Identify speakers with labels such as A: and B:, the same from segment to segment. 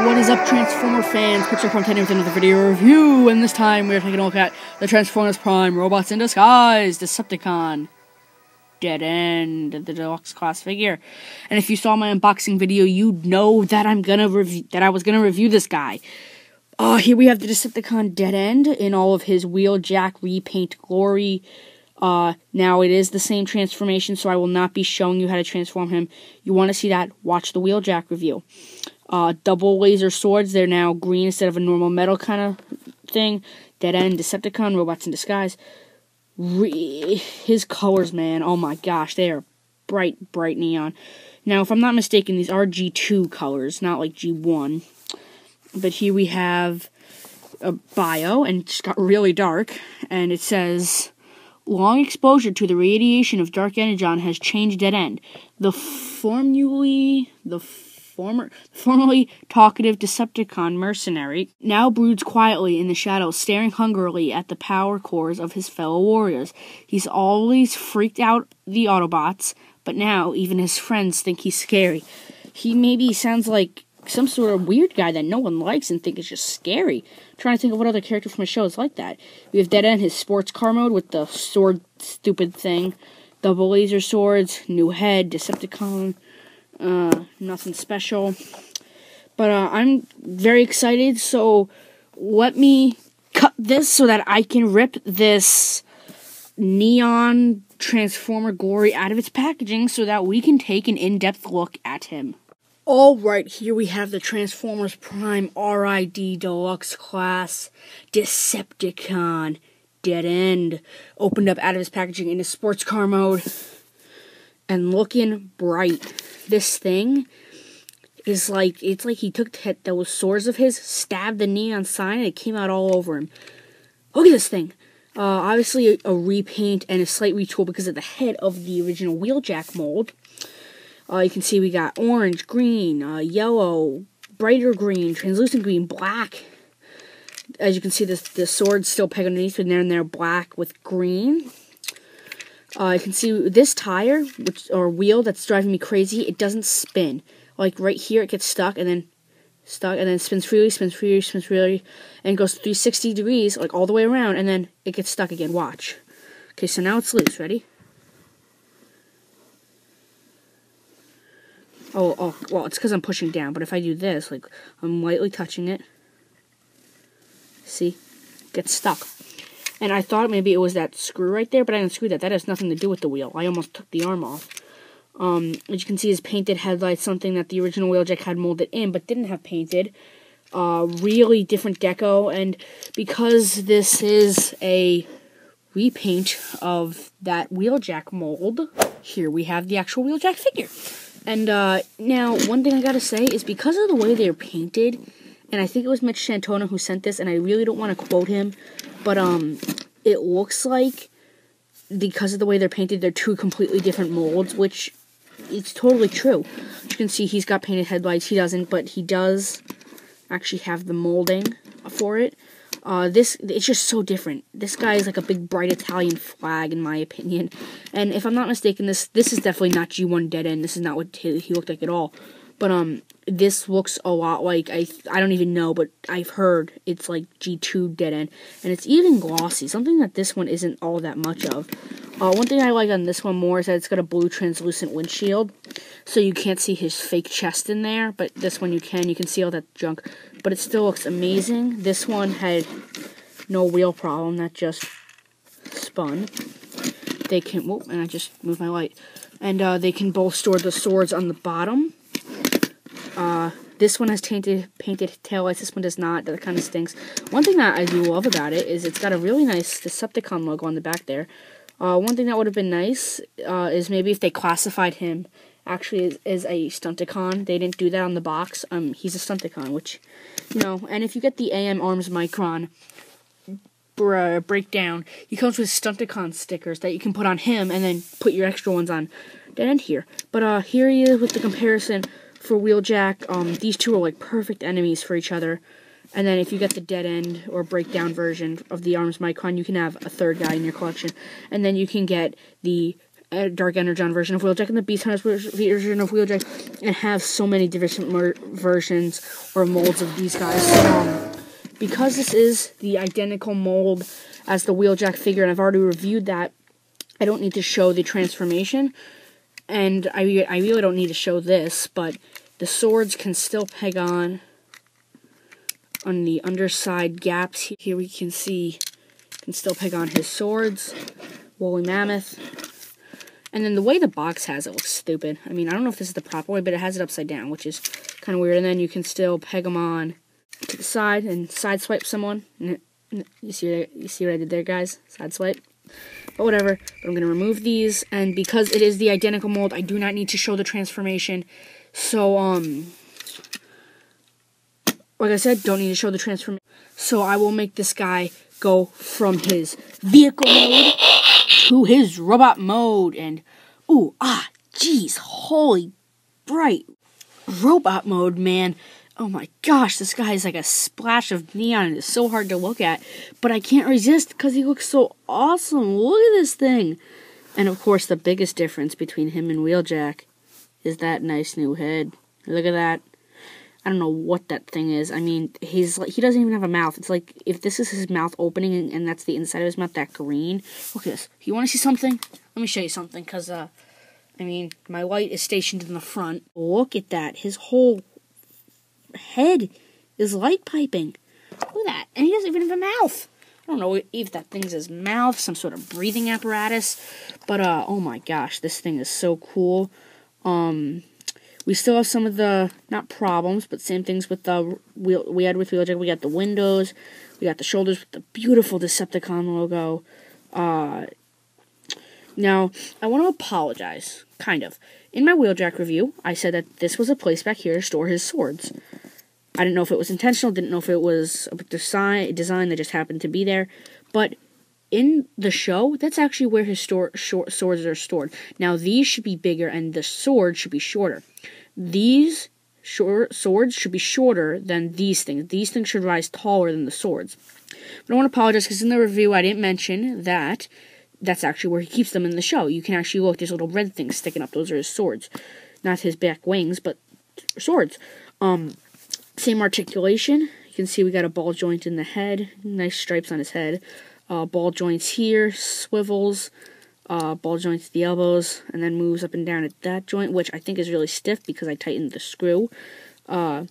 A: What is up, Transformer fans? Pixar continuing with another video review, and this time we're taking a look at the Transformers Prime Robots in Disguise Decepticon Dead End, the Deluxe class figure. And if you saw my unboxing video, you'd know that I was gonna review this guy. Here we have the Decepticon Dead End in all of his Wheeljack repaint glory. Now it is the same transformation, so I will not be showing you how to transform him. You want to see that? Watch the Wheeljack review. Double laser swords, they're now green instead of a normal metal kind of thing. Dead End, Decepticon, Robots in Disguise. His colors, man, oh my gosh, they are bright neon. Now, if I'm not mistaken, these are G2 colors, not like G1. But here we have a bio, and it's got really dark, and it says, long exposure to the radiation of dark energon has changed Dead End. The formerly talkative Decepticon mercenary now broods quietly in the shadows, staring hungrily at the power cores of his fellow warriors. He's always freaked out the Autobots, but now even his friends think he's scary. He maybe sounds like some sort of weird guy that no one likes and think is just scary. I'm trying to think of what other character from a show is like that. We have Dead End, his sports car mode with the sword stupid thing. Double laser swords, new head, Decepticon. Nothing special. But I'm very excited, so let me cut this so that I can rip this neon Transformer glory out of its packaging so that we can take an in-depth look at him. Alright, here we have the Transformers Prime RiD Deluxe class Decepticon Dead End. Opened up out of his packaging in his sports car mode. And looking bright. This thing is like, it's like he took those swords of his, stabbed the neon sign, and it came out all over him. Look at this thing. Obviously a repaint and a slight retool because of the head of the original Wheeljack mold. You can see we got orange, green, yellow, brighter green, translucent green, black. As you can see, the sword's still pegged underneath, and they're black with green. You can see this tire, or wheel, that's driving me crazy. It doesn't spin. Like right here, it gets stuck, and then spins freely, and goes 360 degrees, like all the way around, and then it gets stuck again. Watch. Okay, so now it's loose. Ready? Oh, well, it's because I'm pushing down, but if I do this, like, I'm lightly touching it, see? It gets stuck. And I thought maybe it was that screw right there, but I didn't screw that. That has nothing to do with the wheel. I almost took the arm off. As you can see, his painted headlights, something that the original Wheeljack had molded in, but didn't have painted. Really different deco, and because this is a repaint of that Wheeljack mold, here we have the actual Wheeljack figure. And now, one thing I gotta say is because of the way they're painted, and I think it was Mitch Santona who sent this, and I really don't want to quote him, but it looks like, because of the way they're painted, they're two completely different molds, which it's totally true. You can see he's got painted headlights, he doesn't, but he does actually have the molding for it. It's just so different. This guy is like a big, bright Italian flag, in my opinion. And if I'm not mistaken, this is definitely not G1 Dead End. This is not what he looked like at all. But, this looks a lot like, I don't even know, but I've heard it's like G2 Dead End. And it's even glossy, something that this one isn't all that much of. One thing I like on this one more is that it's got a blue translucent windshield. So you can't see his fake chest in there, but this one you can see all that junk. But it still looks amazing. This one had no wheel problem, that just spun. They can, whoop, and I just moved my light. And they can both store the swords on the bottom. This one has painted taillights, this one does not. That kind of stinks. One thing that I do love about it is it's got a really nice Decepticon logo on the back there. One thing that would have been nice is maybe if they classified him actually as a Stunticon. They didn't do that on the box. He's a Stunticon, which, you know, and if you get the AM Arms Micron breakdown, he comes with Stunticon stickers that you can put on him and then put your extra ones on Dead End here. But here he is with the comparison for Wheeljack. These two are like perfect enemies for each other. And then if you get the Dead End or breakdown version of the Arms Micron, you can have a third guy in your collection. And then you can get the Dark Energon version of Wheeljack and the Beast Hunters version of Wheeljack, and have so many different versions or molds of these guys. Because this is the identical mold as the Wheeljack figure, and I've already reviewed that, I don't need to show the transformation, and I really don't need to show this, but the swords can still peg on the underside gaps. Here we can see, can still peg on his swords, Woolly Mammoth. And then the way the box has it looks stupid. I mean, I don't know if this is the proper way, but it has it upside down, which is kind of weird. And then you can still peg them on to the side and side swipe someone. You see what I did there, guys? Side swipe. But whatever. But I'm going to remove these, and because it is the identical mold, I do not need to show the transformation. So, like I said, don't need to show the transformation. So I will make this guy go from his vehicle mode to his robot mode. And, jeez, holy bright robot mode, man. Oh my gosh, this guy is like a splash of neon, and it's so hard to look at. But I can't resist because he looks so awesome. Look at this thing. And of course, the biggest difference between him and Wheeljack is that nice new head. Look at that. I don't know what that thing is. I mean, he doesn't even have a mouth. It's like, if this is his mouth opening and that's the inside of his mouth, that green. Look at this. You want to see something? Let me show you something, because, I mean, my light is stationed in the front. Look at that. His whole head is light piping. Look at that. And he doesn't even have a mouth. I don't know if that thing's his mouth, some sort of breathing apparatus. But, oh my gosh, this thing is so cool. We still have some of the, not problems, but same things with the we had with Wheeljack. We got the windows, we got the shoulders with the beautiful Decepticon logo. Now, I want to apologize, kind of. In my Wheeljack review, I said that this was a place back here to store his swords. I didn't know if it was intentional, didn't know if it was a design that just happened to be there, but in the show, that's actually where his swords are stored. Now, these should be bigger, and the sword should be shorter. These swords should be shorter than these things. These things should rise taller than the swords. But I want to apologize, because in the review, I didn't mention that that's actually where he keeps them in the show. You can actually look, there's little red things sticking up. Those are his swords. Not his back wings, but swords. Same articulation. You can see we got a ball joint in the head. Nice stripes on his head. Ball joints here, swivels, ball joints at the elbows, and then moves up and down at that joint, which I think is really stiff because I tightened the screw. Ball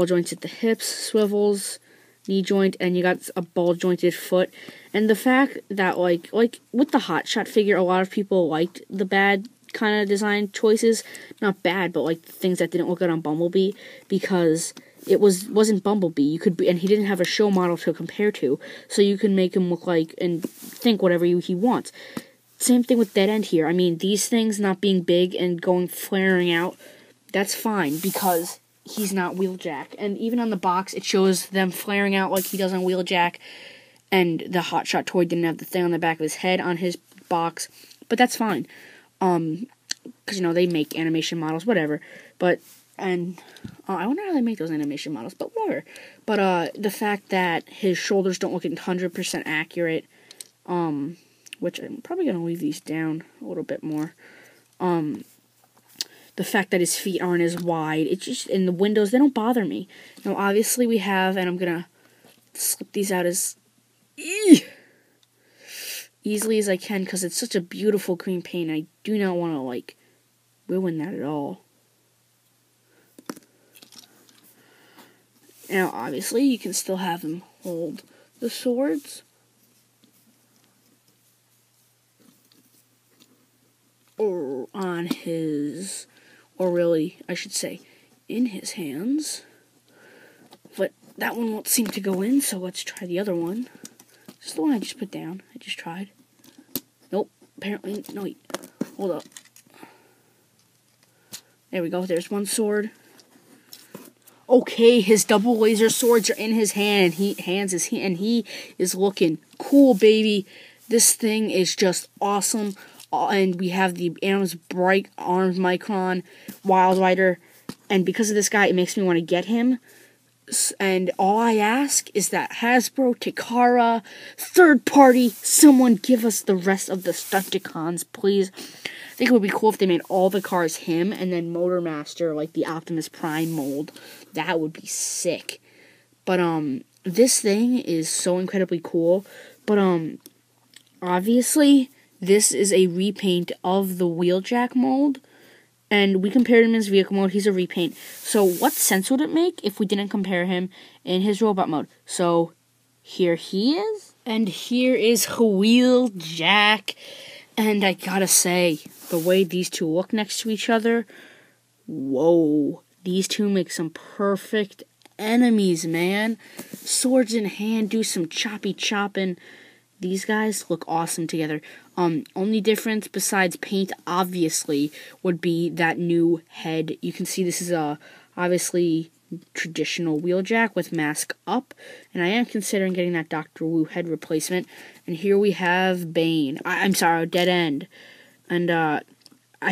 A: joints at the hips, swivels, knee joint, and you got a ball jointed foot. And the fact that, like with the Hot Shot figure, a lot of people liked the bad kind of design choices. Not bad, but like things that didn't look good on Bumblebee, because it wasn't Bumblebee. And he didn't have a show model to compare to, so you can make him look like and think whatever he wants. Same thing with Dead End here. I mean, these things not being big and flaring out, that's fine, because he's not Wheeljack. And even on the box, it shows them flaring out like he does on Wheeljack, and the Hot Shot toy didn't have the thing on the back of his head on his box, but that's fine. Because, they make animation models, whatever. But, I wonder how they make those animation models, but whatever. But, the fact that his shoulders don't look 100% accurate, which I'm probably going to leave these down a little bit more. The fact that his feet aren't as wide, it's just, in the windows, they don't bother me. Now, obviously we have, and I'm going to slip these out as easily as I can, because it's such a beautiful green paint. I do not want to, ruin that at all. Now, obviously, you can still have him hold the swords. Or on his, or really, I should say, in his hands. But that one won't seem to go in, so let's try the other one. This is the one I just put down. I just tried. Nope, apparently, no, wait, hold up. There we go, there's one sword. Okay, his double laser swords are in his hand, and he is looking cool, baby. This thing is just awesome. And we have the Adam's Bright Armed Micron Wild Rider, and because of this guy, it makes me want to get him. And all I ask is that Hasbro, Takara, third party, someone give us the rest of the Stunticons, please. I think it would be cool if they made all the cars him, and then Motormaster, like the Optimus Prime mold. That would be sick. But, this thing is so incredibly cool. But, obviously, this is a repaint of the Wheeljack mold. And we compared him in his vehicle mode. He's a repaint. So what sense would it make if we didn't compare him in his robot mode? So here he is. And here is Wheeljack. And I gotta say, the way these two look next to each other, whoa. These two make some perfect enemies, man. Swords in hand, do some chopping. These guys look awesome together. Only difference besides paint, obviously, would be that new head. You can see this is obviously traditional Wheeljack with mask up, and I am considering getting that Dr. Wu head replacement. And here we have Bane. I'm sorry, Dead End. And I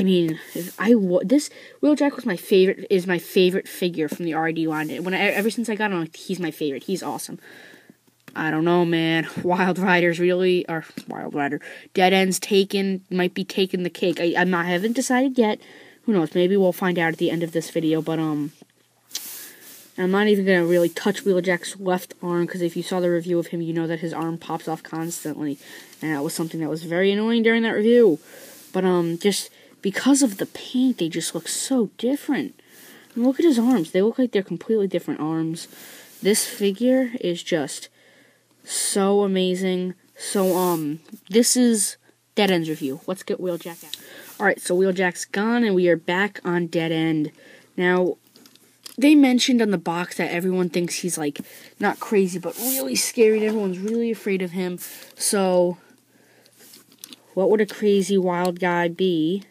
A: mean, this Wheeljack was my favorite figure from the RiD line. Ever since I got him, he's my favorite. He's awesome. I don't know, man. Wild Rider, Dead End's might be taking the cake. I haven't decided yet. Who knows? Maybe we'll find out at the end of this video. But I'm not even gonna really touch Wheeljack's left arm, because if you saw the review of him, you know that his arm pops off constantly, and that was something that was very annoying during that review. But just because of the paint, they just look so different. And look at his arms; they look like they're completely different arms. This figure is just so amazing. So, this is Dead End's review. Let's get Wheeljack out. Alright, so Wheeljack's gone, and we are back on Dead End. Now, they mentioned on the box that everyone thinks he's, like, not crazy, but really scary, and everyone's really afraid of him. So, what would a crazy wild guy be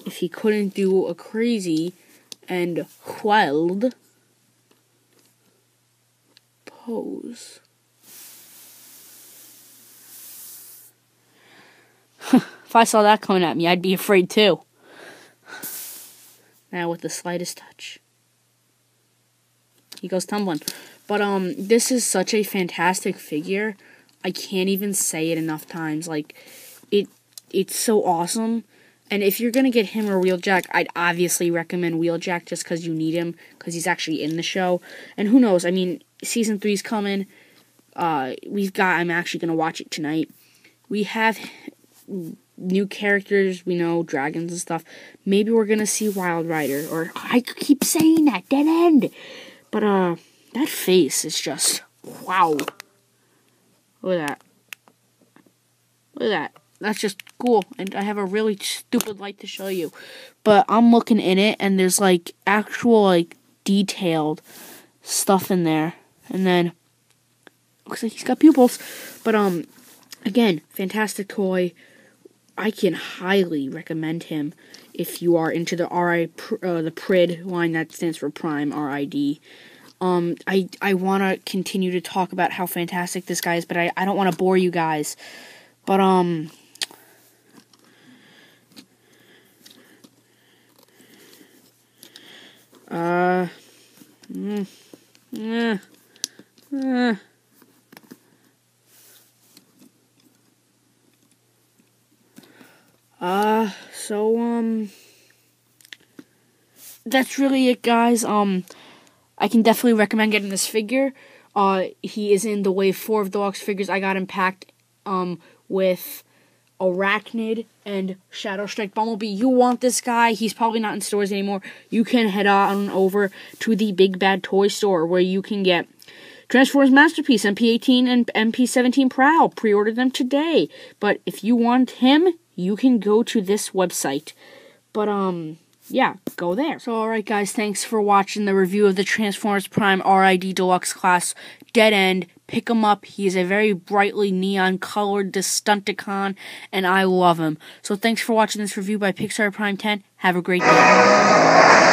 A: if he couldn't do a crazy and wild pose? If I saw that coming at me, I'd be afraid too. Now with the slightest touch, he goes tumbling. But this is such a fantastic figure. I can't even say it enough times. Like, it's so awesome. And if you're gonna get him or Wheeljack, I'd obviously recommend Wheeljack just because you need him, because he's actually in the show. And who knows? I mean, season 3's coming. I'm actually gonna watch it tonight. We have new characters, we know, dragons and stuff. Maybe we're gonna see Wild Rider, or I keep saying that, Dead End. But that face is just wow. Look at that. Look at that. That's just cool. And I have a really stupid light to show you. But I'm looking in it, and there's like actual like detailed stuff in there. And then looks like he's got pupils. But again, fantastic toy. I can highly recommend him if you are into the the PRID line, that stands for Prime, RiD. I want to continue to talk about how fantastic this guy is, but I don't want to bore you guys. But that's really it, guys. I can definitely recommend getting this figure. He is in the Wave 4 of Deluxe figures. I got him packed, with Arachnid and Shadow Strike Bumblebee. You want this guy? He's probably not in stores anymore. You can head on over to the Big Bad Toy Store, where you can get Transformers Masterpiece, MP18 and MP17 Prowl. Pre-order them today. But if you want him, you can go to this website. But, yeah, go there. So, alright guys, thanks for watching the review of the Transformers Prime RiD Deluxe Class Dead End. Pick him up. He is a very brightly neon-colored Stunticon, and I love him. So, thanks for watching this review by Pixar Prime 10. Have a great day.